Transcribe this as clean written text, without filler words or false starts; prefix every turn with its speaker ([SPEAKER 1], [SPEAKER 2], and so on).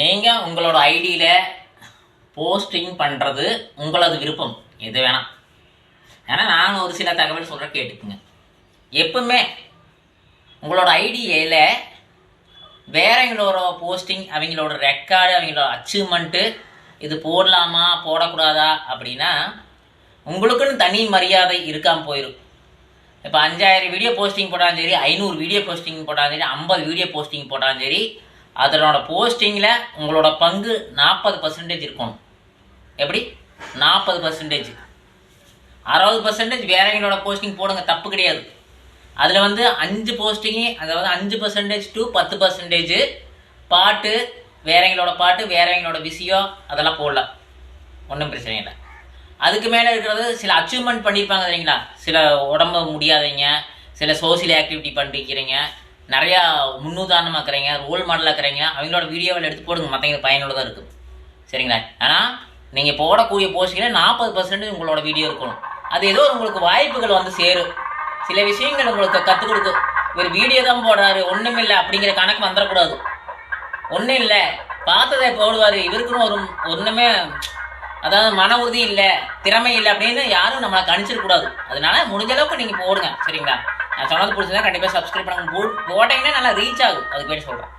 [SPEAKER 1] நீங்கள் உங்களோட ஐடியில் போஸ்டிங் பண்ணுறது உங்களது விருப்பம் எது வேணாம். ஏன்னா நான் ஒரு சில தகவல் சொல்கிறேன், கேட்டுக்குங்க. எப்பவுமே உங்களோட ஐடியில் வேறவங்களோட போஸ்டிங், அவங்களோட ரெக்கார்டு, அவங்களோட அச்சீவ்மெண்ட்டு இது போடலாமா போடக்கூடாதா அப்படின்னா உங்களுக்குன்னு தனி மரியாதை இருக்காமல் போயிடும். இப்போ 5000 வீடியோ போஸ்டிங் போட்டாலும் சரி, 500 வீடியோ போஸ்டிங் போட்டாலும் சரி, 50 வீடியோ போஸ்டிங் போட்டாலும் சரி, அதனோட போஸ்டிங்கில் உங்களோட பங்கு 40% இருக்கணும். எப்படி? 40%. 60% வேறவங்களோட போஸ்டிங் போடுங்க, தப்பு கிடையாது. அதில் 5 போஸ்டிங்கு, அதாவது 5% to 10% பாட்டு, வேறவங்களோட பாட்டு, வேறவங்களோட விஷயம் அதெல்லாம் போடலாம், ஒன்றும் பிரச்சனை இல்லை. அதுக்கு மேலே இருக்கிறது சில அச்சீவ்மெண்ட் பண்ணியிருப்பாங்க தெரியுங்களா. சில உடம்பு முடியாதவங்க, சில சோசியல் ஆக்டிவிட்டி பண்ணிக்கிறீங்க, நிறையா முன்னுதாரணமாக இருக்கிறீங்க, ரோல் மாடலாக இருக்கிறீங்க, அவங்களோட வீடியோவில் எடுத்து போடுங்க, மற்றவங்களுக்கு பயனுள்ளதாக இருக்குது. சரிங்களா? ஆனால் நீங்கள் போடக்கூடிய போஸ்டிங்கில் 40% உங்களோட வீடியோ இருக்கணும். அது ஏதோ உங்களுக்கு வாய்ப்புகள் சேரும். சில விஷயங்கள் உங்களுக்கு கற்றுக் கொடுக்கும். இவர் வீடியோ தான் போடுறாரு, ஒன்றும் இல்லை அப்படிங்கிற கணக்கு வந்துடக்கூடாது. ஒன்றும் இல்லை, பார்த்ததை போடுவார், இவருக்குன்னு ஒன்றுமே, அதாவது மன உறுதி இல்லை, திறமை இல்லை அப்படின்னு யாரும் நம்மளை கணிச்சிடக்கூடாது. அதனால முடிஞ்ச அளவுக்கு நீங்கள் போடுங்க. சரிங்களா? நான் சொன்னது பிடிச்சதா கண்டிப்பாக சப்ஸ்கிரைப் பண்ணுங்க. போட்டிங்கன்னா நல்லா ரீச் ஆகும், அதுக்கு பேர் சொல்கிறேன்.